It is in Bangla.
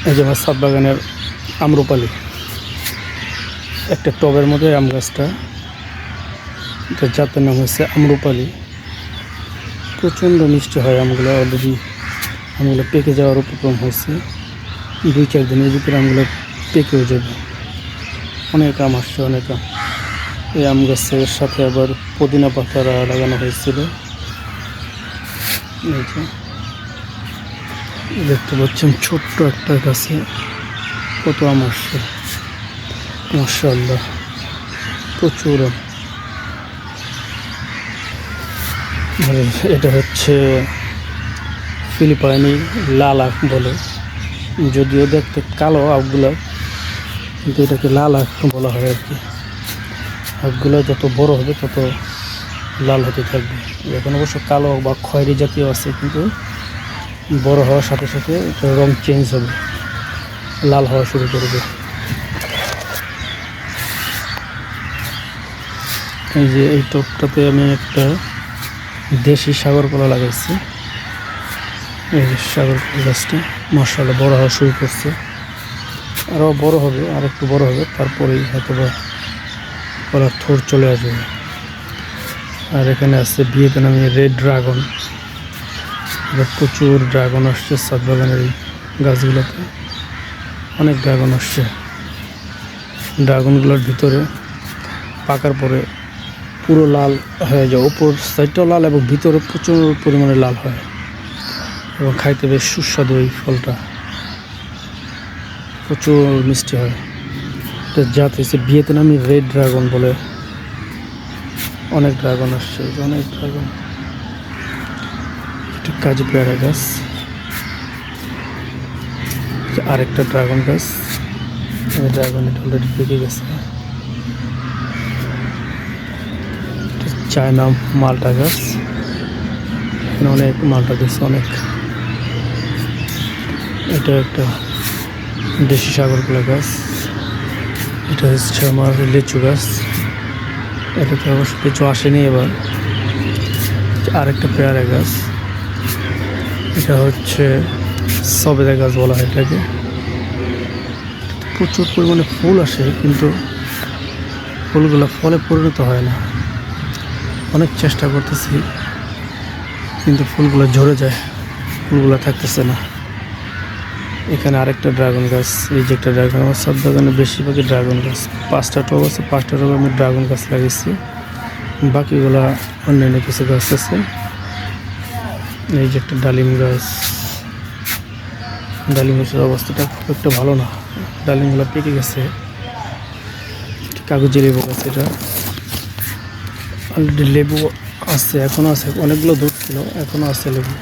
এই যে আমার ছাদ বাগানের আম্রপালি, একটা টবের মধ্যে আম গাছটা, এটা জাতের নাম হচ্ছে আম্রপালি। প্রচণ্ড মিষ্টি হয় আমগুলো। অলরেডি আমগুলো পেকে যাওয়ার উপক্রম হয়েছে, 2-4 দিনের ভিতরে আমগুলো পেকেও যাবে। অনেক আম আসছে, অনেক আম। এই আম গাছের সাথে আবার পুদিনা পাতা লাগানো হয়েছিল। এই যে দেখতে পাচ্ছেন ছোট্ট একটা গাছে কত আম আসছে, মাশাআল্লাহ, প্রচুর আম। এটা হচ্ছে ফিলিপাইনি লাল আখ বলে, যদিও দেখতে কালো আখগুলো, কিন্তু এটাকে লাল আখ বলা হয় আর কি। আখগুলো যত বড় হবে তত লাল হতে থাকবে। এখন অবশ্য কালো বা খয়েরি জাতীয় আছে, কিন্তু বড় হওয়ার সাথে সাথে এটার রং চেঞ্জ হবে, লাল হওয়া শুরু করবে। এই যে এই টবটাতে আমি একটা দেশি সাগর কলা লাগাইছি। এই যে সাগর কলা গাছটা মাশাআল্লাহ বড় হওয়া শুরু করছে, আরও বড় হবে, আর একটু বড় হবে, তারপরেই হয়তো বা কলার থোর চলে আসবে। আর এখানে আছে ভিয়েতনামি রেড ড্রাগন। এবার প্রচুর ড্রাগন আসছে ছাদ বাগানের এই গাছগুলোতে, অনেক ড্রাগন আসছে। ড্রাগনগুলোর ভিতরে পাকার পরে পুরো লাল হয়ে যায়, উপর সাইডটাও লাল এবং ভিতরে প্রচুর পরিমাণে লাল হয়, এবং খাইতে বেশ সুস্বাদু। এই ফলটা প্রচুর মিষ্টি হয়। এটা জাত হচ্ছে ভিয়েতনামি রেড ড্রাগন বলে। অনেক ড্রাগন আসছে, অনেক ড্রাগন। এটা কাজী পেয়ারা গাছ, আরেকটা ড্রাগন গাছ। ড্রাগন এটা অলরেডি পেকে গেছে। চায়না মালটা গাছ, এখানে অনেক মালটা গাছ, অনেক। এটা একটা দেশি সাগর কলা গাছ। এটা হচ্ছে আমার লিচু গাছ, এটাতে অবশ্য লিচু আসেনি এবার। আরেকটা পেয়ারা গাছ, এটা হচ্ছে সবেদা গাছ বলা হয় এটাকে। প্রচুর পরিমাণে ফুল আসে, কিন্তু ফুলগুলো ফলে পরিণত হয় না। অনেক চেষ্টা করতেছি, কিন্তু ফুলগুলো ঝরে যায়, ফুলগুলো থাকতেছে না। এখানে আরেকটা ড্রাগন গাছ। এই যে একটা ড্রাগন, আমার ছাদ বাগানে বেশিরভাগই ড্রাগন গাছ। 5টা টব আছে, 5টা টবে আমি ড্রাগন গাছ লাগিয়েছি, বাকিগুলা অন্যান্য কিছু গাছ আছে। এই যে একটা ডালিম গাছ, ডালিম গাছের অবস্থাটা খুব একটা ভালো না, ডালিমগুলো পেকে গেছে। কাগজি লেবু গাছ, এটা অলরেডি লেবু আছে, এখনও আছে, অনেকগুলো ধরছিল, এখনও আছে লেবু।